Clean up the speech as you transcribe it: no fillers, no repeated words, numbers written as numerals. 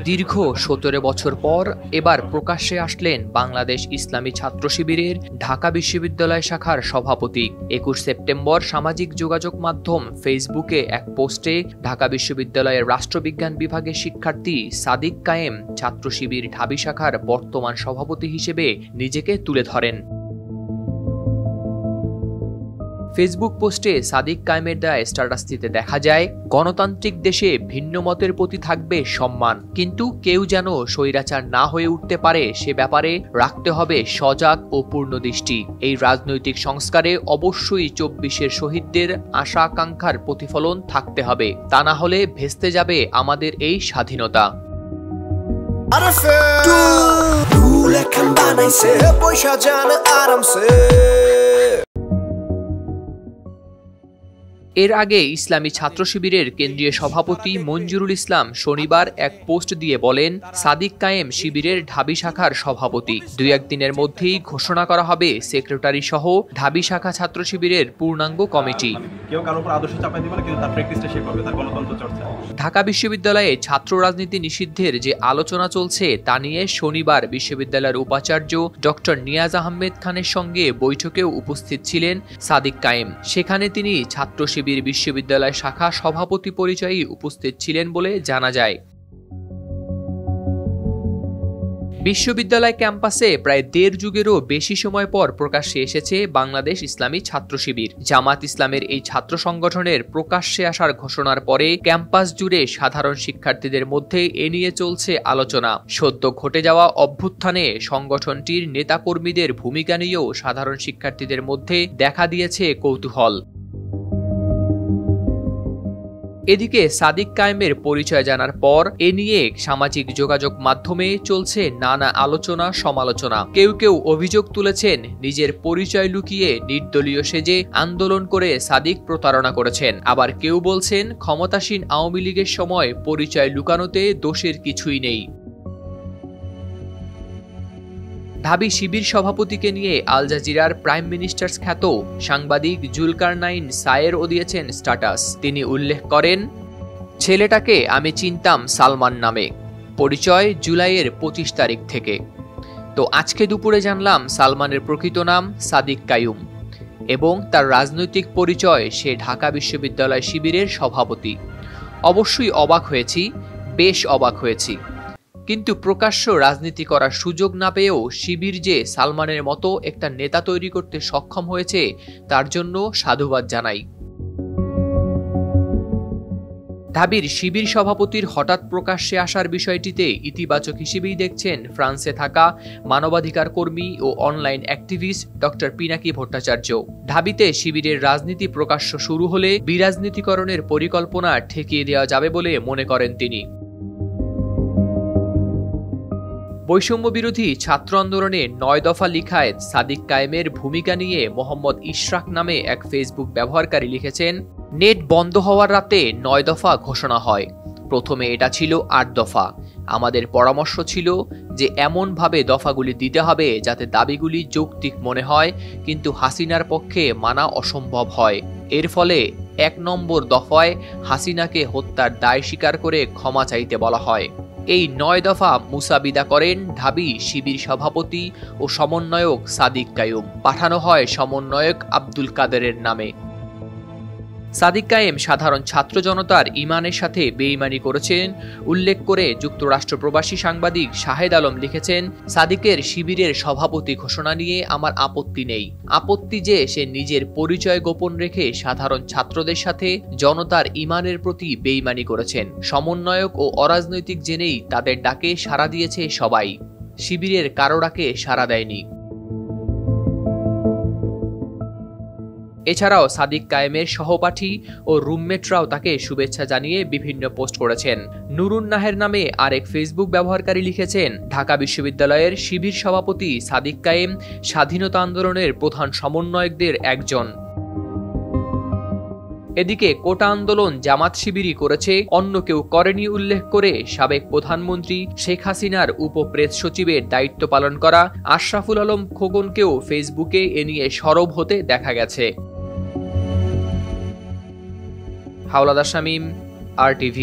দীর্ঘ 17 বছর পর এবার প্রকাশ্যে আসলেন বাংলাদেশ ইসলামী ছাত্র শিবিরের ঢাকা বিশ্ববিদ্যালয় শাখার সভাপতি। 21 সেপ্টেম্বর সামাজিক যোগাযোগ মাধ্যম ফেসবুকে এক পোস্টে ঢাকা বিশ্ববিদ্যালয়ের রাষ্ট্রবিজ্ঞান বিভাগের শিক্ষার্থী সাদিক কায়েম ছাত্র শিবির ঢাবি শাখার বর্তমান সভাপতি হিসেবে নিজেকে তুলে ধরেন। ফেসবুক পোস্টে সাদিক কায়েমের দেয়া স্ট্যাটাস দিতে দেখা যায়, গণতান্ত্রিক দেশে ভিন্ন মতের প্রতি থাকবে সম্মান, কিন্তু কেউ যেন স্বৈরাচার না হয়ে উঠতে পারে সে ব্যাপারে রাখতে হবে সজাগ ও পূর্ণ দৃষ্টি। এই রাজনৈতিক সংস্কারে অবশ্যই 24-এর শহীদদের আশা আকাঙ্ক্ষার প্রতিফলন থাকতে হবে, তা না হলে ভেস্তে যাবে আমাদের এই স্বাধীনতা। এর আগে ইসলামী ছাত্র শিবিরের কেন্দ্রীয় সভাপতি মঞ্জুরুল ইসলাম শনিবার এক পোস্ট দিয়ে বলেন, সাদিক কায়েম শিবিরের ঢাবি শাখার সভাপতি। 2-1 দিনের মধ্যেই ঘোষণা করা হবে সেক্রেটারি সহ ঢাবি শাখা ছাত্র শিবিরের পূর্ণাঙ্গ কমিটি। ঢাকা বিশ্ববিদ্যালয়ে ছাত্র রাজনীতি নিষিদ্ধের যে আলোচনা চলছে তা নিয়ে শনিবার বিশ্ববিদ্যালয়ের উপাচার্য ডক্টর নিয়াজ আহমেদ খানের সঙ্গে বৈঠকেও উপস্থিত ছিলেন সাদিক কায়েম। সেখানে তিনি ছাত্র বিশ্ববিদ্যালয় শাখা সভাপতি পরিচয়ে উপস্থিত ছিলেন বলে জানা যায়। বিশ্ববিদ্যালয় ক্যাম্পাসে প্রায় 1.5 যুগেরও বেশি সময় পর প্রকাশ্যে এসেছে বাংলাদেশ ইসলামী ছাত্র শিবির। জামাত ইসলামের এই ছাত্র সংগঠনের প্রকাশ্যে আসার ঘোষণার পরে ক্যাম্পাস জুড়ে সাধারণ শিক্ষার্থীদের মধ্যে এ নিয়ে চলছে আলোচনা। সদ্য ঘটে যাওয়া অভ্যুত্থানে সংগঠনটির নেতাকর্মীদের ভূমিকা নিয়েও সাধারণ শিক্ষার্থীদের মধ্যে দেখা দিয়েছে কৌতূহল। এদিকে সাদিক কায়েমের পরিচয় জানার পর এ নিয়ে সামাজিক যোগাযোগ মাধ্যমে চলছে নানা আলোচনা সমালোচনা। কেউ কেউ অভিযোগ তুলেছেন, নিজের পরিচয় লুকিয়ে নির্দলীয় সেজে আন্দোলন করে সাদিক প্রতারণা করেছেন। আবার কেউ বলছেন, ক্ষমতাসীন আওয়ামী লীগের সময় পরিচয় লুকানোতে দোষের কিছুই নেই। ঢাবি শিবির সভাপতিকে নিয়ে আল জাজিরার প্রাইম মিনিস্টার্স খ্যাত সাংবাদিক জুলকারনাইন সায়েরও দিয়েছেন স্ট্যাটাস। তিনি উল্লেখ করেন, ছেলেটাকে আমি চিনতাম সালমান নামে, পরিচয় জুলাইয়ের 25 তারিখ থেকে। তো আজকে দুপুরে জানলাম সালমানের প্রকৃত নাম সাদিক কায়ুম এবং তার রাজনৈতিক পরিচয় সে ঢাকা বিশ্ববিদ্যালয় শিবিরের সভাপতি। অবশ্যই অবাক হয়েছি, বেশ অবাক হয়েছি, কিন্তু প্রকাশ্য রাজনীতি করার সুযোগ না পেয়েও শিবির যে সালমানের মতো একটা নেতা তৈরি করতে সক্ষম হয়েছে তার জন্য সাধুবাদ জানাই। ঢাবির শিবির সভাপতির হঠাৎ প্রকাশ্যে আসার বিষয়টিতে ইতিবাচক হিসেবেই দেখছেন ফ্রান্সে থাকা মানবাধিকার কর্মী ও online activist doctor Pinaki Bhattacharya. ঢাবিতে শিবিরের রাজনীতি প্রকাশ্য শুরু হলে বিরাজনীতিকরণের পরিকল্পনা ঠেকিয়ে দেওয়া যাবে বলে মনে করেন তিনি। বৈষম্য বিরোধী ছাত্র আন্দোলনে 9 দফা লিখায় সাদিক কায়েমের ভূমিকা নিয়ে মোহাম্মদ ইশরাক নামে এক ফেসবুক ব্যবহারকারী লিখেছেন, নেট বন্ধ হওয়ার রাতে 9 দফা ঘোষণা হয়। প্রথমে এটা ছিল 8 দফা। আমাদের পরামর্শ ছিল যে এমনভাবে দফাগুলি দিতে হবে যাতে দাবিগুলি যৌক্তিক মনে হয় কিন্তু হাসিনার পক্ষে মানা অসম্ভব হয়। এর ফলে 1 নম্বর দফায় হাসিনাকে হত্যার দায় স্বীকার করে ক্ষমা চাইতে বলা হয়। এই 9 দফা মুসাবিদা করেন ঢাবি শিবির সভাপতি ও সমন্বয়ক সাদিক কায়ুম। পাঠানো হয় সমন্বয়ক আব্দুল কাদেরের নামে। সাদিক কায়েম সাধারণ ছাত্র জনতার ইমানের সাথে বেঈমানি করেছেন উল্লেখ করে যুক্তরাষ্ট্র প্রবাসী সাংবাদিক শাহেদ আলম লিখেছেন, সাদিকের শিবিরের সভাপতি ঘোষণা নিয়ে আমার আপত্তি নেই। আপত্তি যে সে নিজের পরিচয় গোপন রেখে সাধারণ ছাত্রদের সাথে জনতার ইমানের প্রতি বেঈমানি করেছেন। সমন্বয়ক ও অরাজনৈতিক জেনেই তাদের ডাকে সাড়া দিয়েছে সবাই, শিবিরের কারো ডাকে সাড়া দেয়নি। এছাড়াও সাদিক কায়েমের সহপাঠী ও রুমমেটরাও তাকে শুভেচ্ছা জানিয়ে বিভিন্ন পোস্ট করেছেন। নুরুন নাহের নামে আরেক ফেসবুক ব্যবহারকারী লিখেছেন, ঢাকা বিশ্ববিদ্যালয়ের শিবির সভাপতি সাদিক কায়েম স্বাধীনতা আন্দোলনের প্রধান সমন্বয়কদের একজন। এদিকে কোটা আন্দোলন জামাত শিবিরই করেছে, অন্য কেউ করেনি উল্লেখ করে সাবেক প্রধানমন্ত্রী শেখ হাসিনার উপপ্রেস সচিবের দায়িত্ব পালন করা আশরাফুল আলম খোকনকেও ফেসবুকে এ নিয়ে সরব হতে দেখা গেছে। হাওলাদার শামীম, RTV।